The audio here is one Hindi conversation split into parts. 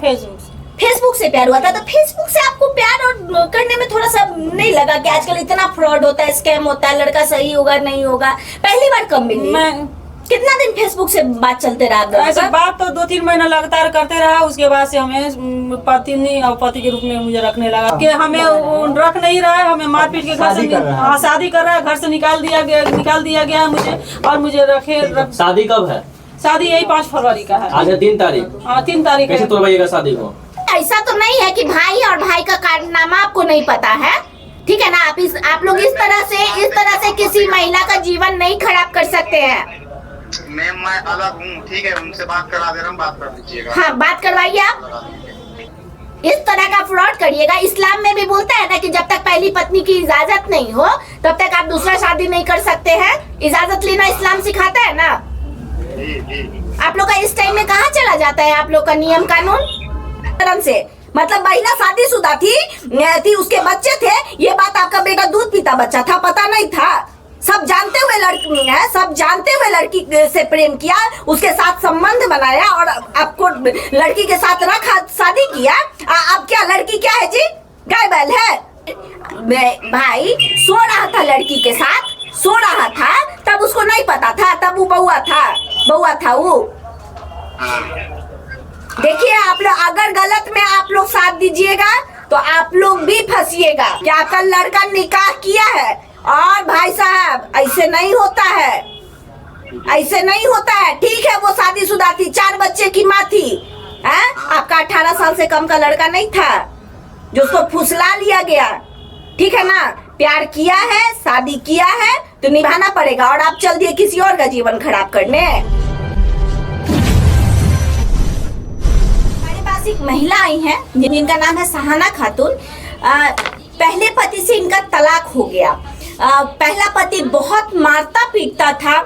फेसबुक से प्यार हुआ था। तो फेसबुक से आपको प्यार और करने में थोड़ा सा नहीं लगा कि आजकल इतना फ्रॉड होता है, स्कैम होता है, लड़का सही होगा नहीं होगा? पहली बार कब मिली? कितना दिन फेसबुक से बात चलते रहा? ऐसे बात तो 2-3 महीना लगातार करते रहा। उसके बाद से हमें पति के रूप में मुझे रखने लगा कि हमें रख नहीं रहा है, हमें मारपीट के घर से शादी कर रहा है, घर से निकाल दिया गया मुझे, और मुझे शादी कब है? शादी यही 5 फरवरी का है। आज 3 तारीख। हाँ 3 तारीख। कैसे तोड़वाइएगा शादी को? ऐसा तो नहीं है कि भाई और भाई का कारनामा आपको नहीं पता है, ठीक है ना? आप लोग इस तरह से किसी महिला का जीवन नहीं खराब कर सकते हैं। मैम मैं अलग हूँ, ठीक है, उनसे बात करा दे रहा हूँ, बात कर लीजिएगा। हाँ बात करवाइए आप। इस तरह का फ्रॉड करिएगा। इस्लाम में भी बोलता है ना कि जब तक पहली पत्नी की इजाजत नहीं हो तब तक आप दूसरा शादी नहीं कर सकते हैं। इजाजत लेना इस्लाम सिखाता है ना। आप लोग का इस टाइम में कहाँ चला जाता है आप लोग का नियम कानून से? मतलब महिला शादीशुदा थी, उसके बच्चे थे, ये बात आपका बेटा दूध पीता बच्चा था, पता नहीं था? सब जानते हुए लड़की से प्रेम किया, उसके साथ संबंध बनाया और आपको लड़की के साथ रखा, शादी किया। अब क्या लड़की क्या है जी? गाय बैल है? भाई सो रहा था लड़की के साथ, सो रहा था, तब उसको नहीं पता था, तब वो बउआ था वो। देखिए आप लोग अगर गलत में आप लोग साथ दीजिएगा तो आप लोग भी फंसिएगा कि आपका लड़का निकाह किया है। और भाई साहब ऐसे नहीं होता है, ऐसे नहीं होता है, ठीक है? वो शादीशुदा थी, 4 बच्चे की माँ थी, है? आपका 18 साल से कम का लड़का नहीं था जो उसको फुसला लिया गया, ठीक है ना? प्यार किया है, शादी किया है तो निभाना पड़ेगा। और आप चल दिए किसी और का जीवन खराब करने। हमारे पास एक महिला आई है जिनका नाम है सहाना खातून। पहले पति से इनका तलाक हो गया। पहला पति बहुत मारता पीटता था,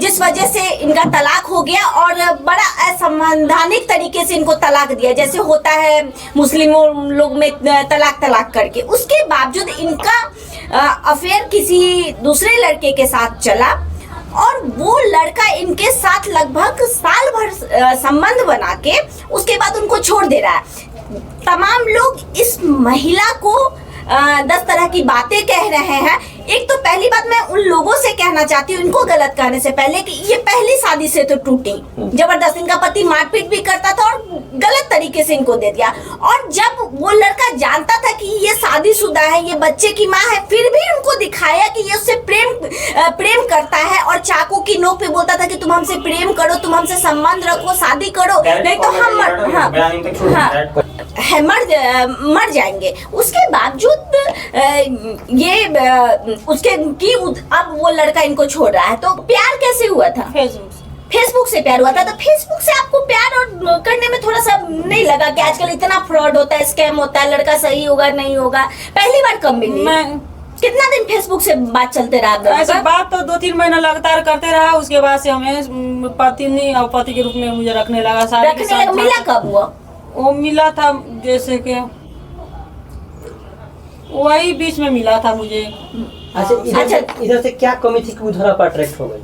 जिस वजह से इनका तलाक हो गया और बड़ा असंवैधानिक तरीके से इनको तलाक दिया, जैसे होता है मुस्लिमों लोग में तलाक करके। उसके बावजूद इनका अफेयर किसी दूसरे लड़के के साथ चला और वो लड़का इनके साथ लगभग साल भर संबंध बना के उसके बाद उनको छोड़ दे रहा है। तमाम लोग इस महिला को 10 तरह की बातें कह रहे हैं। एक तो पहली बात मैं उन लोगों से कहना चाहती हूँ, इनको गलत कहने से पहले, कि ये पहली शादी से तो टूटी, जबरदस्त इनका पति मारपीट भी करता था और गलत तरीके से इनको दे दिया। और जब वो लड़का जानता था कि ये शादीशुदा है, ये बच्चे की माँ है, फिर भी उनको दिखाया कि ये उससे प्रेम करता है और चाकू की नोक पे बोलता था कि तुम हमसे प्रेम करो, तुम हमसे संबंध रखो, शादी करो, नहीं तो हम मर जाएंगे। उसके बावजूद अब वो लड़का इनको छोड़ रहा है। तो प्यार कैसे हुआ था? फेसबुक से प्यार हुआ था। तो फेसबुक से आपको प्यार और करने में थोड़ा सा नहीं लगा कि आजकल इतना फ्रॉड होता है, स्कैम होता है, लड़का सही होगा नहीं होगा? पहली बार कब मिली? कितना दिन फेसबुक से बात चलते रहा? ऐसे बात तो 2-3 महीना लगातार करते रहा। उसके बाद से हमें पति के रूप में मुझे रखने लगा। मिला कब हुआ? वो मिला था जैसे कि वही बीच में मिला था मुझे। अच्छा इधर से क्या कमी थी कि उधर आप अट्रैक्ट हो गई?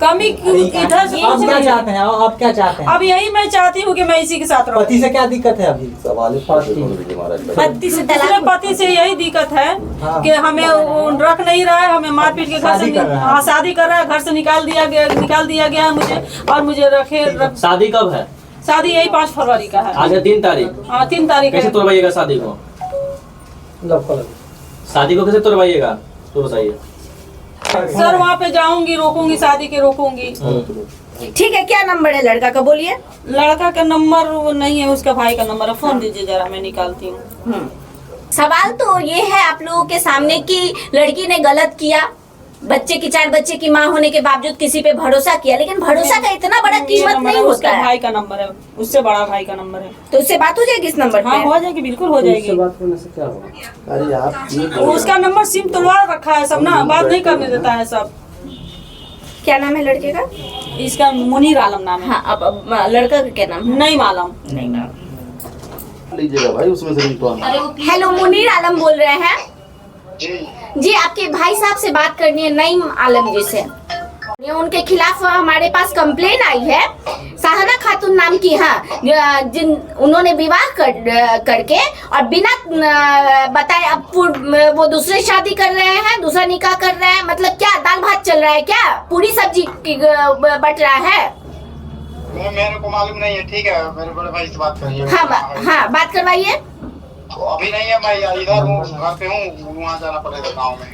कमी इधर से आप क्या चाहते हैं? आप क्या चाहते हैं? अब यही मैं चाहती हूँ कि मैं इसी के साथ रहूं। पति से क्या दिक्कत है अभी? पति से यही दिक्कत है कि हमें रख नहीं रहा है, हमें मारपीट के घर से शादी कर रहा है, घर से निकाल दिया गया मुझे, और मुझे शादी कब है? शादी यही 5 फरवरी का है। आज 3 तारीख। हाँ 3 तारीख। कैसे तोड़वाइएगा शादी को? शादी को कैसे तोड़वाइएगा तो बताइए। सर वहाँ पे जाऊंगी, रोकूंगी, शादी के रोकूंगी। ठीक है, क्या नंबर है लड़का का? बोलिए। लड़का का नंबर नहीं है, उसका भाई का नंबर है। फोन दीजिए जरा, मैं निकालती हूँ। सवाल तो ये है आप लोगों के सामने कि लड़की ने गलत किया, 4 बच्चे की माँ होने के बावजूद किसी पे भरोसा किया, लेकिन भरोसा का इतना बड़ा कीमत नहीं होता है। भाई का नंबर है, उससे बड़ा भाई का नंबर है। तो उससे बात हो जाएगी इस नंबर पे? हाँ हो जाएगी, बिल्कुल हो जाएगी। बात करने से क्या होगा? अरे आप उसका नंबर सिम तोड़वा रखा है सब ना, बात नहीं करने देता है सब। क्या नाम है लड़के का? इसका मुनीर आलम नाम है। हाँ, अब लड़का का क्या नाम है? नहीं मालूम। लीजिएगा भाई, उसमें से हेलो, मुनीर आलम बोल रहे हैं जी। आपके भाई साहब से बात करनी है, नईम आलम जी से। उनके खिलाफ हमारे पास कंप्लेन आई है। सहाना खातून नाम की, हाँ, जिन उन्होंने विवाह करके और बिना बताए अब वो दूसरे शादी कर रहे हैं, दूसरा निकाह कर रहे हैं। मतलब क्या दाल भात चल रहा है क्या? पूरी सब्जी बट रहा है? मेरे को मालूम नहीं है, ठीक है, मेरे बड़े भाई से बात करिए। हाँ, बात करवाइए। तो अभी नहीं है, मैं इधर हूँ, घर पे हूँ, वहाँ जाना पड़ेगा गाँव में।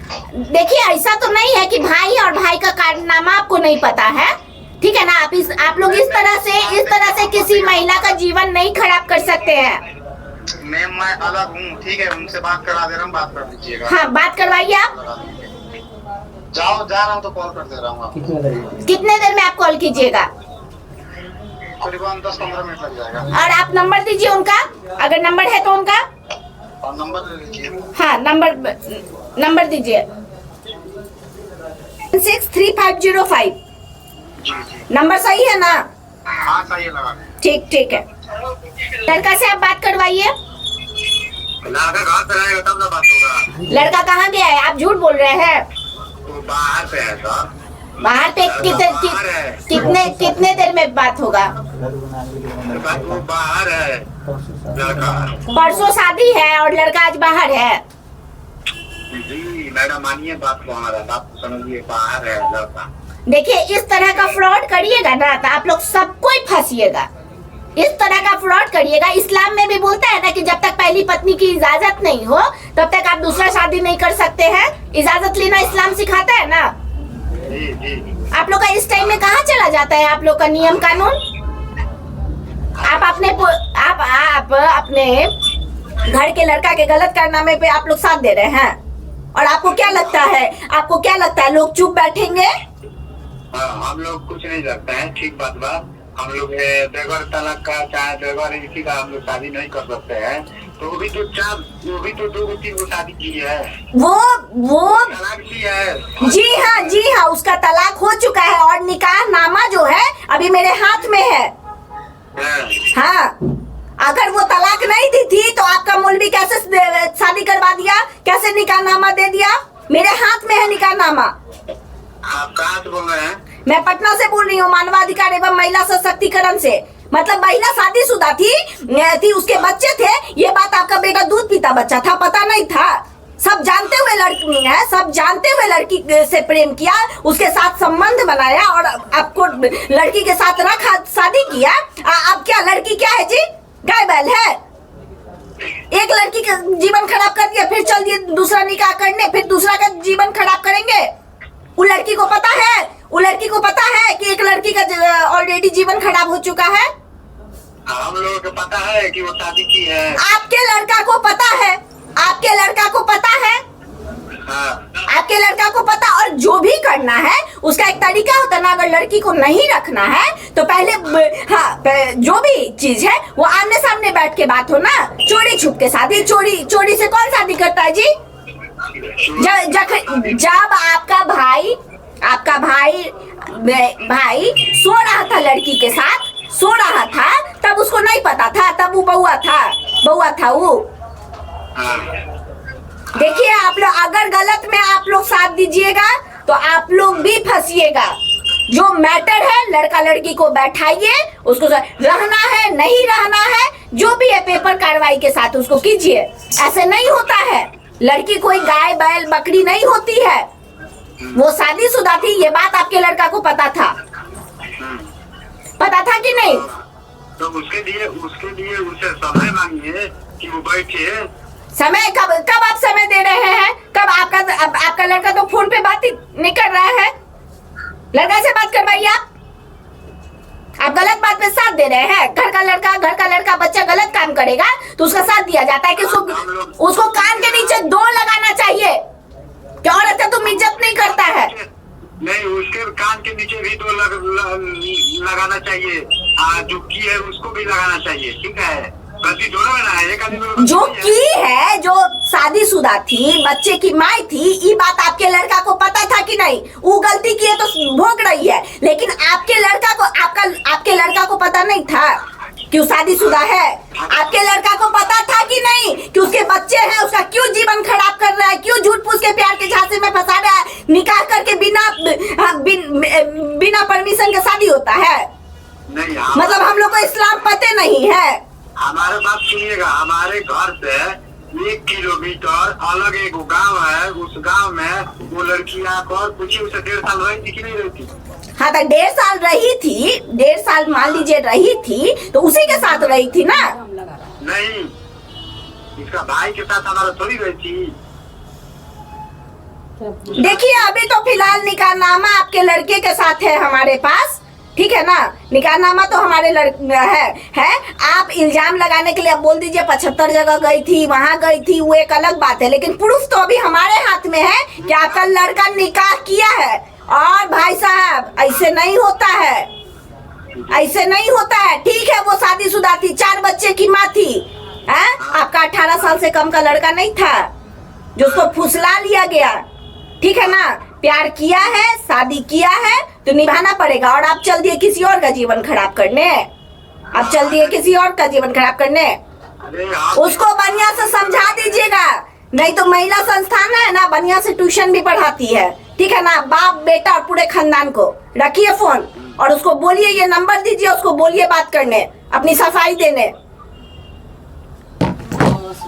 देखिए ऐसा तो नहीं है कि भाई और भाई का कारनामा आपको नहीं पता है, ठीक है ना? आप लोग इस तरह से किसी महिला का जीवन नहीं खराब कर सकते हैं। मैम मैं अलग हूँ, ठीक है, उनसे बात करा दे रहा हूँ, बात कर लीजिएगा। हाँ, बात करवाइए आप। जा रहा हूँ तो कॉल कर दे रहा हूँ आपको। कितने देर में आप कॉल कीजिएगा? करीबन 10-15 मिनट लग जाएगा। और आप नंबर दीजिए उनका, अगर नंबर है तो उनका। और नंबर दे दीजिए। हाँ, नंबर दीजिए। 63505। जी। नंबर सही है ना? हाँ सही है, लगा। ठीक है। लड़का से आप बात करवाइए। लड़का कहाँ से रहेगा तब ना बात होगा। लड़का कहाँ गया है? आप झूठ बोल रहे हैं। वो बाहर पे है सर। बाहर पे कितने देर में बात होगा? वो बाहर है लड़का। परसों शादी है और लड़का आज बाहर है। जी मैडम मानिए बात को, हमारा बात समझिए, बाहर है लड़का। देखिए इस तरह का फ्रॉड करिएगा ना तो आप लोग सबको ही फंसिएगा। इस तरह का फ्रॉड करिएगा। इस्लाम में भी बोलता है ना कि जब तक पहली पत्नी की इजाजत नहीं हो तब तक आप दूसरा शादी नहीं कर सकते हैं। इजाजत लेना इस्लाम सिखाता है ना। जी। आप लोग का इस टाइम में कहाँ चला जाता है आप लोग का नियम कानून? आप अपने घर के लड़का के गलत कारनामे पे आप लोग साथ दे रहे हैं। और आपको क्या लगता है लोग चुप बैठेंगे? हाँ, हम लोग कुछ नहीं लगता है, ठीक बात। हम लोग बगैर तलाक का, चाहे बगैर इसी का हम लोग शादी नहीं कर सकते हैं। तो वो भी तो 2-3 शादी की है। वो तलाक की है। जी हाँ, उसका तलाक हो चुका है और निकाह नामा जो है अभी मेरे हाथ में है। हाँ, अगर वो तलाक नहीं दी थी तो आपका मौलवी कैसे शादी करवा दिया, कैसे निकाह नामा दे दिया? मेरे हाथ में है निकाह नामा। आप कहाँ से बोल रहे हैं? मैं पटना से बोल रही हूँ, मानवाधिकार एवं महिला सशक्तिकरण से। मतलब महिला शादीशुदा थी, उसके बच्चे थे। ये बात आपका बेटा दूध पीता बच्चा था, पता नहीं था। सब जानते हुए लड़की से प्रेम किया, उसके साथ संबंध बनाया और आपको लड़की के साथ रखा, शादी किया। अब क्या लड़की क्या है जी? गाय बैल है। एक लड़की का जीवन खराब कर दिया, फिर चल दिए दूसरा निकाह करने, फिर दूसरा का जीवन खराब करेंगे। वो लड़की को पता है कि एक लड़की का ऑलरेडी जीवन खराब हो चुका है। हम लोगों को पता है कि वो शादी की है। आपके लड़का को पता है। हाँ। आपके लड़का को पता। और जो भी करना है उसका एक तरीका होता है ना। अगर लड़की को नहीं रखना है तो पहले जो भी चीज है वो आमने सामने बैठ के बात हो ना। चोरी छुप के शादी, चोरी से कौन शादी करता है जी? जब आपका भाई सो रहा था लड़की के साथ, तब उसको नहीं पता था, तब वो बउआ था वो। देखिए आप लोग अगर गलत में आप लोग साथ दीजिएगा तो आप लोग भी फंसिएगा। जो मैटर है लड़का लड़की को बैठाइए, उसको रहना है नहीं रहना है जो भी है पेपर कार्रवाई के साथ उसको कीजिए। ऐसे नहीं होता है। लड़की कोई गाय बैल बकरी नहीं होती है। वो शादीशुदा थी, ये बात आपके लड़का को पता था कि नहीं? तो उसके लिए उसे समय मांगिए कि वो बैठे। समय कब आप समय दे रहे हैं? कब आपका लड़का तो फोन पे बात ही नहीं कर रहा है। लड़का से बात करवाइए। आप गलत बात पे साथ दे रहे हैं। घर का लड़का बच्चा गलत काम करेगा तो उसका साथ दिया जाता है कि उसको कान के नीचे 2 लगाना चाहिए कि औरत है तुम इज्जत नहीं करता है। नहीं, उसके कान के नीचे भी 2 लगाना चाहिए। जो की है उसको भी लगाना चाहिए, ठीक है? गलती थोड़ा बना है, एक आदमी जो की है, जो शादीशुदा थी, बच्चे की माँ थी, ये बात आपके लड़का को पता था कि नहीं? वो गलती की है तो भोग रही है, लेकिन आपके लड़का को पता नहीं था कि वो शादीशुदा है। आपके लड़का को पता था कि नहीं कि उसके बच्चे हैं, उसका क्यों जीवन खराब कर रहा है, क्यों झूठ फूस के प्यार के झांसे में फंसा रहा है, निकाह करके बिना परमिशन के शादी होता है। नहीं मतलब हम लोग को इस्लाम पते नहीं है। हमारे बात सुनिएगा, हमारे घर से 1 किलोमीटर अलग एक गांव है, उस गांव में वो लड़की आकर पूछी, उसे 1.5 साल रही थी कि नहीं रही थी? हाँ तो 1.5 साल रही थी, 1.5 साल मान लीजिए रही थी तो उसी के साथ रही थी ना। नहीं, इसका भाई के साथ हमारा थोड़ी रही थी। देखिए अभी तो फिलहाल निकाहनामा आपके लड़के के साथ है हमारे पास, ठीक है ना। निकाहनामा तो हमारे है। आप इल्जाम लगाने के लिए आप बोल दीजिए 75 जगह गई थी, वहां गई थी, वो एक अलग बात है, लेकिन प्रूफ तो अभी हमारे हाथ में है कि आपका लड़का निकाह किया है। और भाई साहब ऐसे नहीं होता है, ऐसे नहीं होता है। ठीक है वो शादीशुदा थी, 4 बच्चे की माँ थी, है? आपका 18 साल से कम का लड़का नहीं था जो उसको फुसला लिया गया, ठीक है ना। प्यार किया है, शादी किया है तो निभाना पड़ेगा। और आप चल दिए किसी और का जीवन खराब करने, आप चल दिए किसी और का जीवन खराब करने। उसको बढ़िया से समझा दीजिएगा, नहीं तो महिला संस्थान है ना, बढ़िया से ट्यूशन भी पढ़ाती है, ठीक है ना। बाप बेटा और पूरे खानदान को रखिए फोन और उसको बोलिए, ये नंबर दीजिए, उसको बोलिए बात करने, अपनी सफाई देने।